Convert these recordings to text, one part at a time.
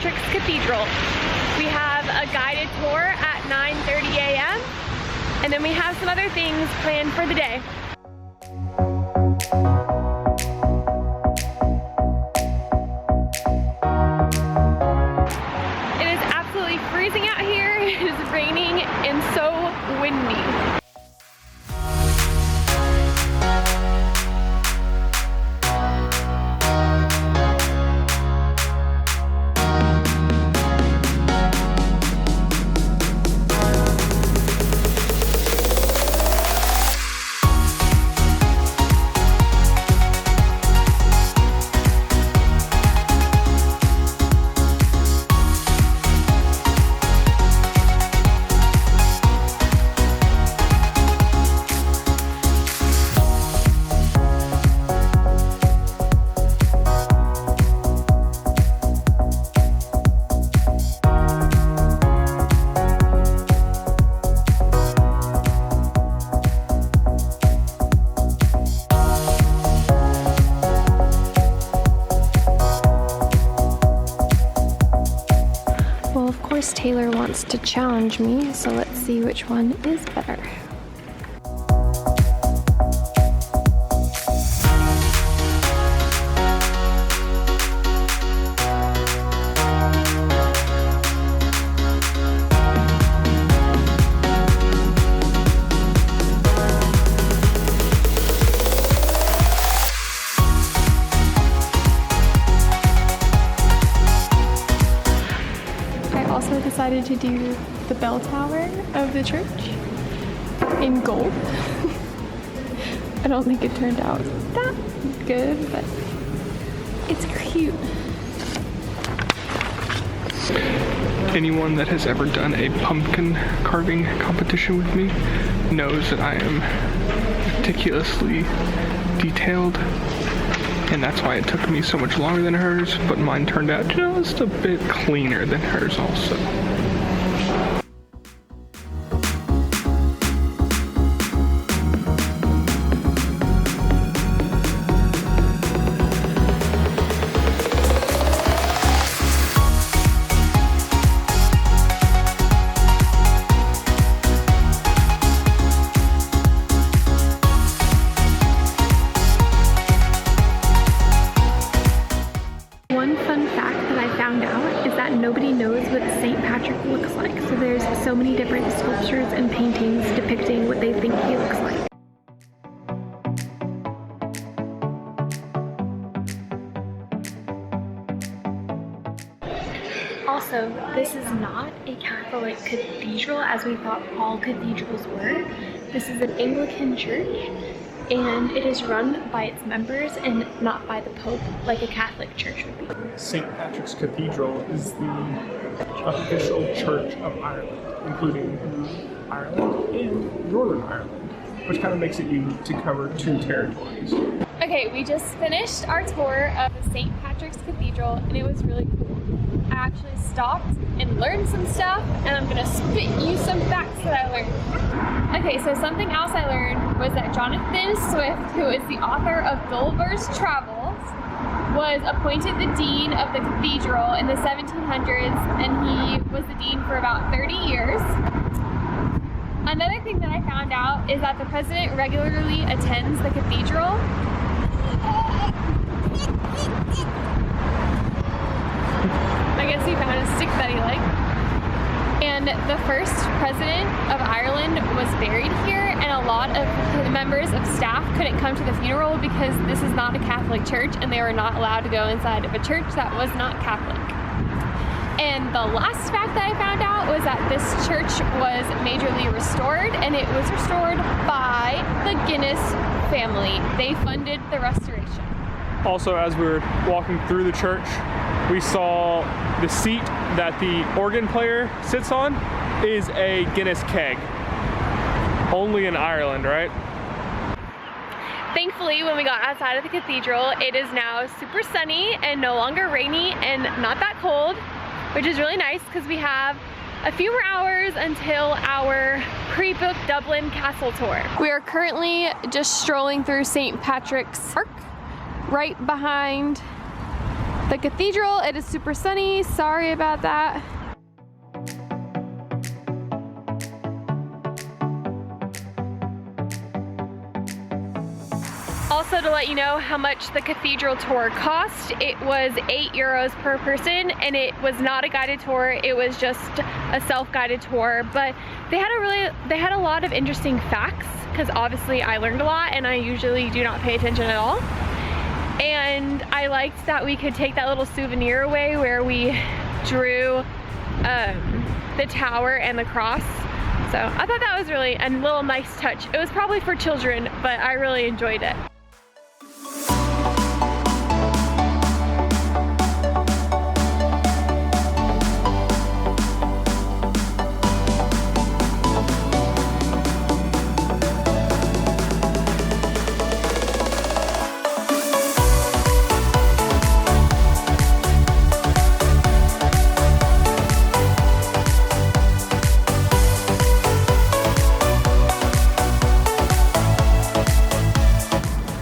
Patricks Cathedral. We have a guided tour at 9:30 a.m. and then we have some other things planned for the day. It is absolutely freezing out here. It is raining and so windy. Taylor wants to challenge me, so let's see which one is better. Also decided to do the bell tower of the church in gold. I don't think it turned out that good, but it's cute. Anyone that has ever done a pumpkin carving competition with me knows that I am meticulously detailed, and that's why it took me so much longer than hers, but mine turned out just a bit cleaner than hers also. Nobody knows what St. Patrick looks like, so there's so many different sculptures and paintings depicting what they think he looks like. Also, this is not a Catholic cathedral as we thought all cathedrals were. This is an Anglican church, and it is run by its members and not by the Pope like a Catholic church would be. St Patrick's Cathedral is the official church of Ireland, including Ireland and Northern Ireland, which kind of makes it unique to cover two territories. Okay, we just finished our tour of the St. Patrick's Cathedral and it was really cool. I actually stopped and learned some stuff, and I'm gonna spit you some facts that I learned. Okay, so something else I learned was that Jonathan Swift, who is the author of Gulliver's Travels, was appointed the dean of the cathedral in the 1700s, and he was the dean for about 30 years. Another thing that I found out is that the president regularly attends the cathedral. I guess he found a stick that he liked. And the first president of Ireland was buried here, and a lot of the members of staff couldn't come to the funeral because this is not a Catholic church and they were not allowed to go inside of a church that was not Catholic. And the last fact that I found out was that this church was majorly restored, and it was restored by the Guinness family. They funded the restoration. Also, as we were walking through the church, we saw the seat that the organ player sits on is a Guinness keg. Only in Ireland, right? Thankfully, when we got outside of the cathedral, it is now super sunny and no longer rainy and not that cold, which is really nice because we have a few more hours until our pre-booked Dublin Castle tour. We are currently just strolling through St. Patrick's Park, right behind the the cathedral. It is super sunny. Sorry about that. Also, to let you know how much the cathedral tour cost, it was €8 per person, and it was not a guided tour. It was just a self-guided tour, but they had a lot of interesting facts, because obviously I learned a lot and I usually do not pay attention at all. And I liked that we could take that little souvenir away where we drew the tower and the cross. So I thought that was really a little nice touch. It was probably for children, but I really enjoyed it.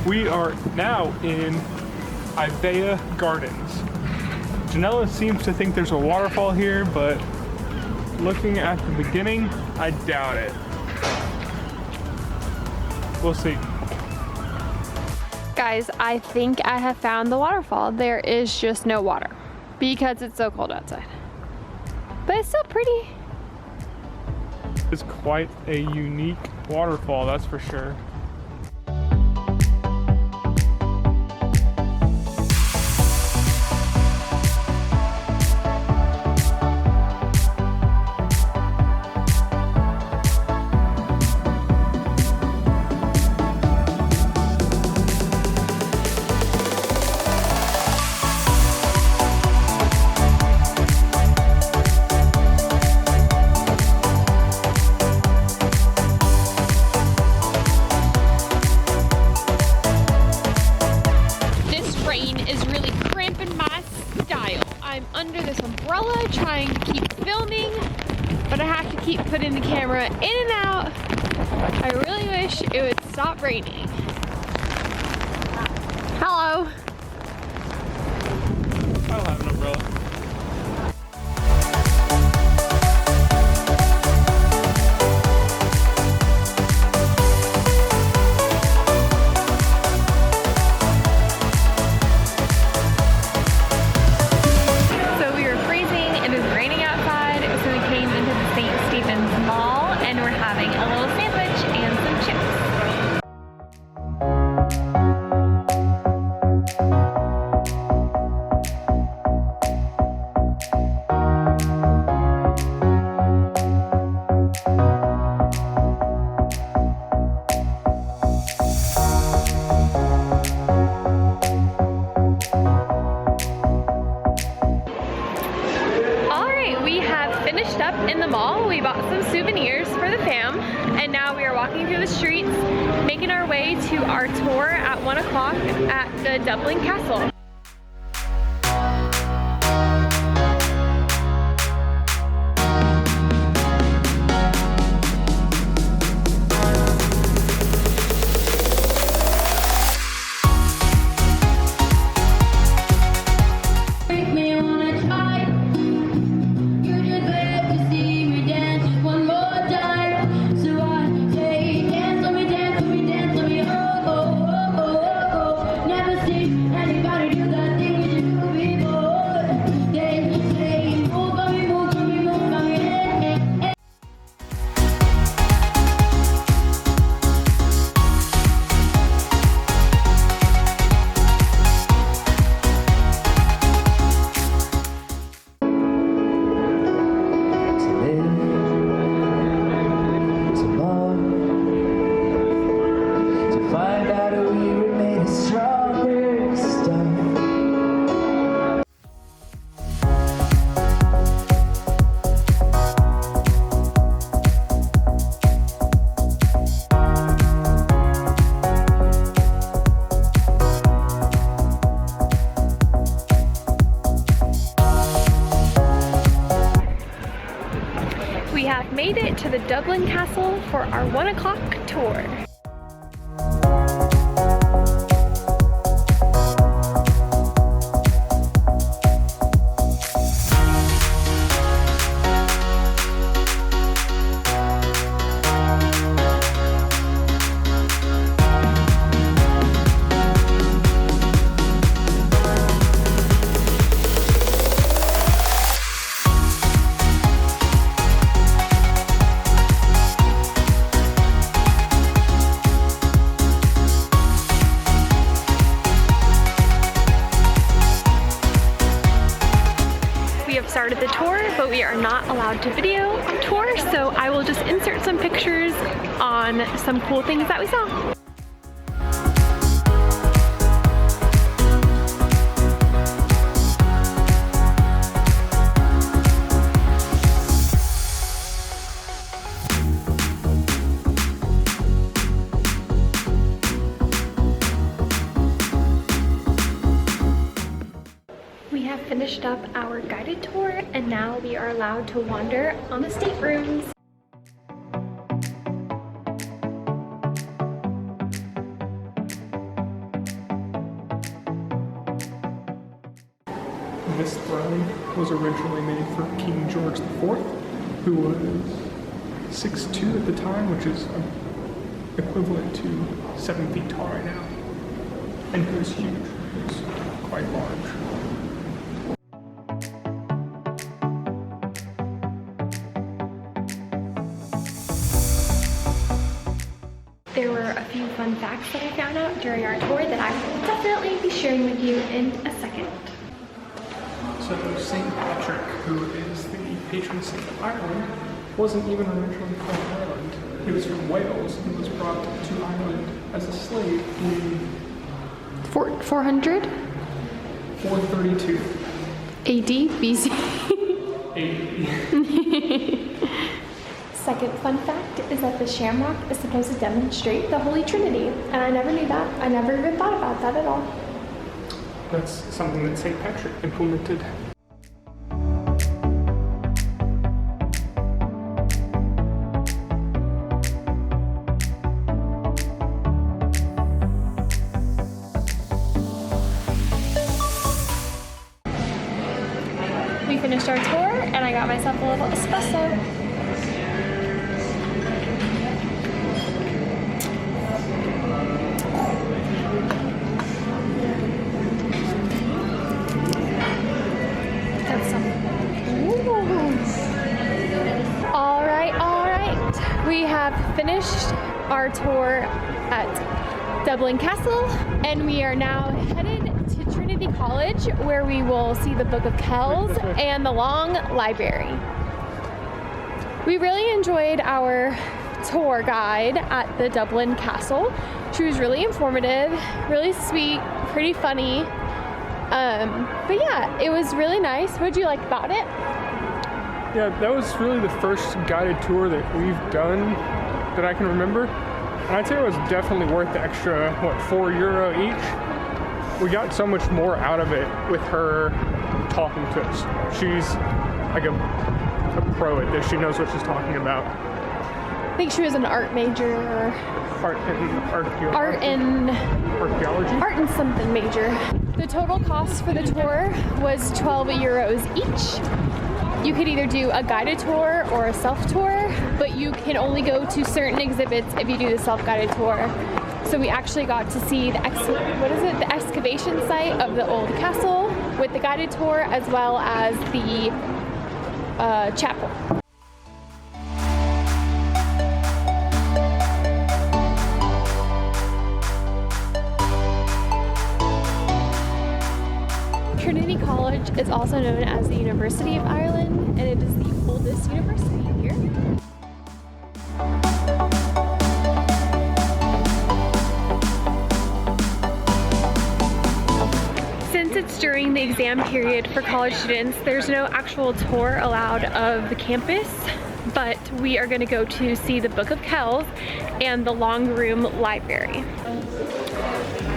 We are now in Ivea Gardens. Janella seems to think there's a waterfall here, but looking at the beginning, I doubt it. We'll see. Guys, I think I have found the waterfall. There is just no water because it's so cold outside. But it's still pretty. It's quite a unique waterfall, that's for sure. Under this umbrella trying to keep filming, but I have to keep putting the camera in and out. I really wish it would stop raining. Hello. I don't have an umbrella. In the mall, we bought some souvenirs for the fam, and now we are walking through the streets, making our way to our tour at 1 o'clock at the Dublin Castle. We have made it to the Dublin Castle for our 1 o'clock tour. to video tour, so I will just insert some pictures on some cool things that we saw. We have finished up our guided tour and now we are allowed to wander on the staterooms. This throne was originally made for King George IV, who was 6'2" at the time, which is equivalent to 7 feet tall right now. And he was huge. He was quite large. There were a few fun facts that I found out during our tour that I will definitely be sharing with you in a second. So St Patrick, who is the patron saint of Ireland, wasn't even originally from Ireland. He was from Wales and was brought to Ireland as a slave in 400? 432 AD, BC. AD. Second fun fact is that the shamrock is supposed to demonstrate the Holy Trinity, and I never knew that. I never even thought about that at all. That's something that St. Patrick implemented. We finished our tour, and I got myself a little espresso. We have finished our tour at Dublin Castle, and we are now headed to Trinity College, where we will see the Book of Kells and the Long Library. We really enjoyed our tour guide at the Dublin Castle. She was really informative, really sweet, pretty funny. But yeah, it was really nice. What did you like about it? Yeah, that was really the first guided tour that we've done that I can remember. And I'd say it was definitely worth the extra, €4 each. We got so much more out of it with her talking to us. She's like a pro at this. She knows what she's talking about. I think she was an art major. Art and something major. The total cost for the tour was €12 each. You could either do a guided tour or a self-tour, but you can only go to certain exhibits if you do the self-guided tour. So we actually got to see the excavation site of the old castle with the guided tour, as well as the chapel. Trinity College is also known as the University of Ireland, and it is the oldest university here. Since it's during the exam period for college students, there's no actual tour allowed of the campus, but we are going to go to see the Book of Kells and the Long Room Library.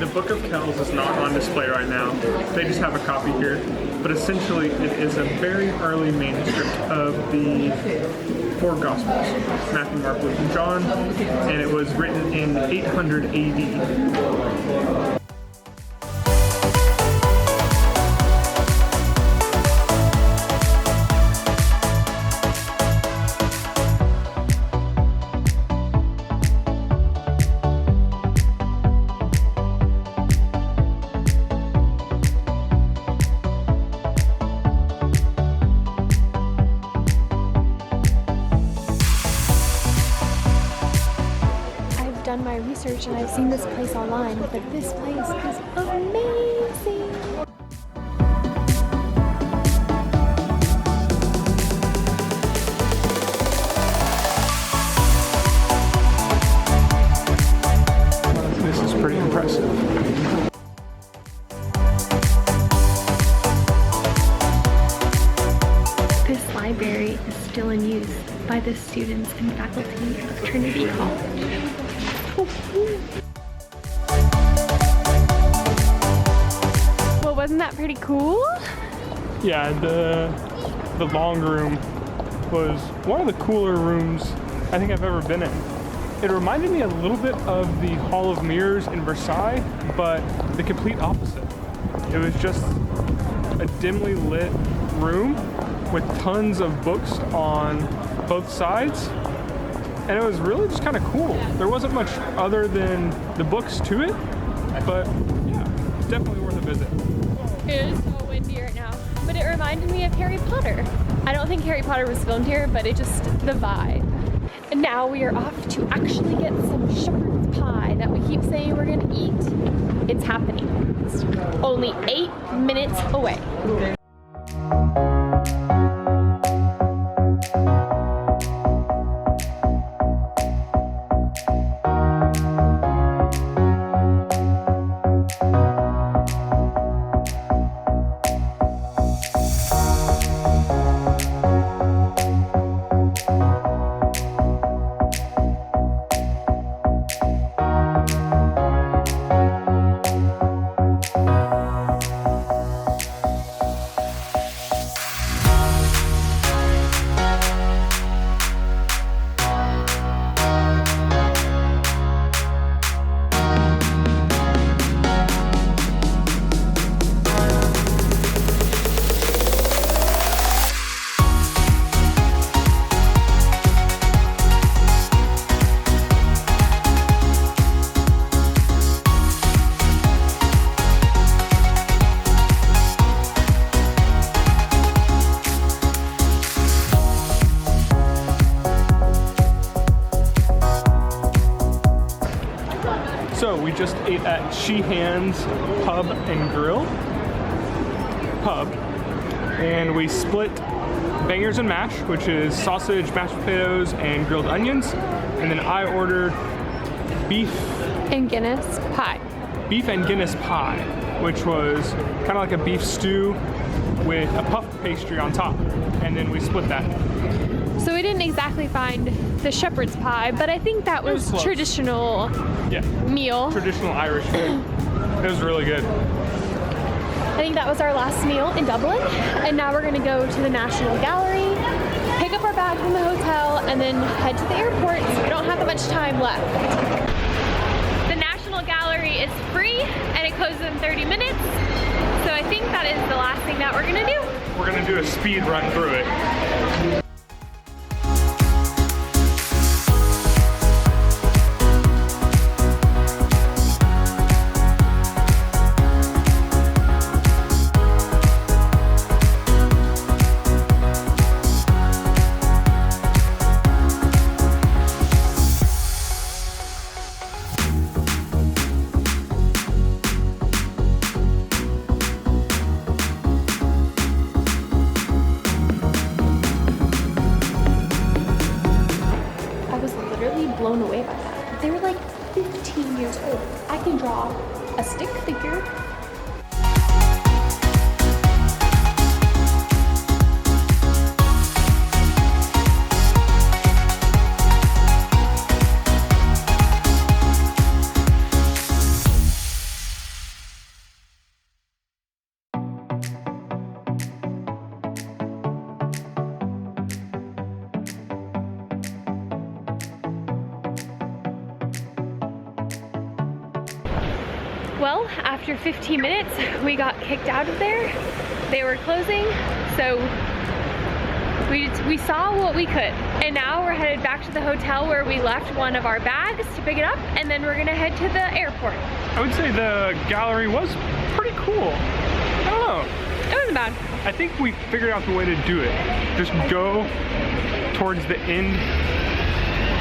The Book of Kells is not on display right now. They just have a copy here. But essentially, it is a very early manuscript of the 4 Gospels, Matthew, Mark, Luke, and John, and it was written in 800 AD. My research and I've seen this place online, but this place is amazing. the students and faculty of Trinity College. Well, wasn't that pretty cool? Yeah, the long room was one of the cooler rooms I think I've ever been in. It reminded me a little bit of the Hall of Mirrors in Versailles, but the complete opposite. It was just a dimly lit room with tons of books on both sides, and it was really just kind of cool. There wasn't much other than the books to it, but yeah, it's definitely worth a visit. It is so windy right now, but it reminded me of Harry Potter. I don't think Harry Potter was filmed here, but it just, the vibe. And now we are off to actually get some shepherd's pie that we keep saying we're gonna eat. It's happening. It's only 8 minutes away. So we just ate at Sheehan's Pub and Grill. And we split bangers and mash, which is sausage, mashed potatoes, and grilled onions. And then I ordered beef And Guinness pie. Beef and Guinness pie, which was kind of like a beef stew with a puffed pastry on top. And then we split that. So we didn't exactly find the shepherd's pie, but I think that was close. traditional Yeah, meal. traditional Irish food. It was really good. I think that was our last meal in Dublin, and now we're gonna go to the National Gallery, pick up our bag from the hotel, and then head to the airport, so we don't have that much time left. The National Gallery is free, and it closes in 30 minutes, so I think that is the last thing that we're gonna do. We're gonna do a speed run through it. Blown away by that. They were like 15 years old. I can draw a stick figure. Well, after 15 minutes, we got kicked out of there. They were closing, so we saw what we could. And now we're headed back to the hotel where we left one of our bags to pick it up, and then we're gonna head to the airport. I would say the gallery was pretty cool. I don't know. It wasn't bad. I think we figured out the way to do it. Just go towards the end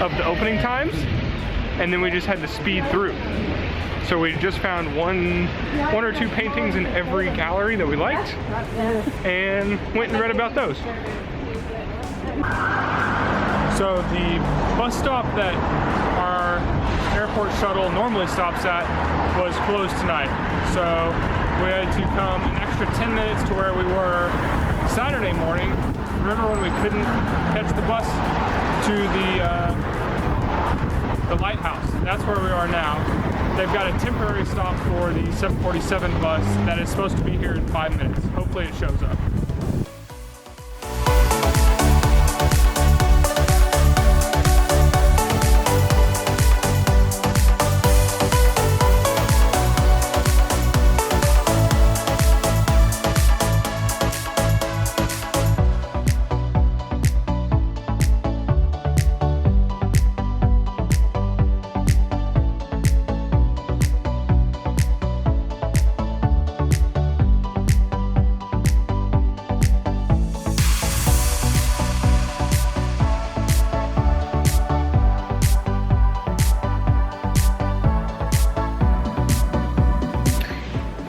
of the opening times, and then we just had to speed through. So we just found one or two paintings in every gallery that we liked, and went and read about those. So the bus stop that our airport shuttle normally stops at was closed tonight. So we had to come an extra 10 minutes to where we were Saturday morning. Remember when we couldn't catch the bus to the lighthouse. That's where we are now. They've got a temporary stop for the 747 bus that is supposed to be here in 5 minutes. Hopefully it shows up.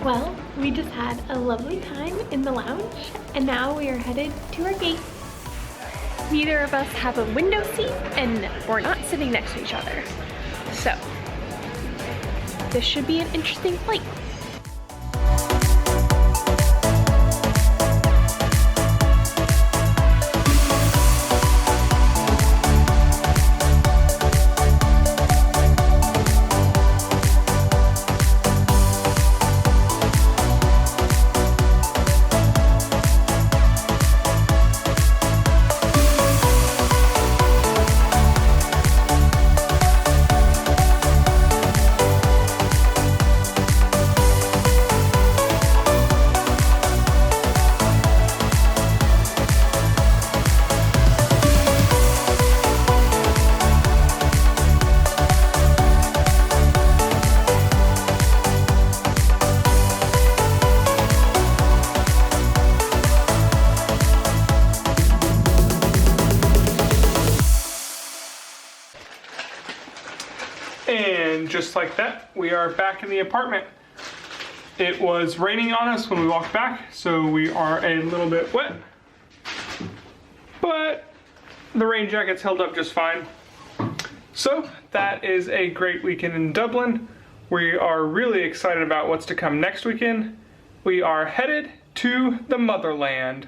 Well, we just had a lovely time in the lounge, and now we are headed to our gate. Neither of us have a window seat, and we're not sitting next to each other. So, this should be an interesting flight. And just like that, we are back in the apartment. It was raining on us when we walked back, so we are a little bit wet. But the rain jackets held up just fine. So that is a great weekend in Dublin. We are really excited about what's to come next weekend. We are headed to the motherland.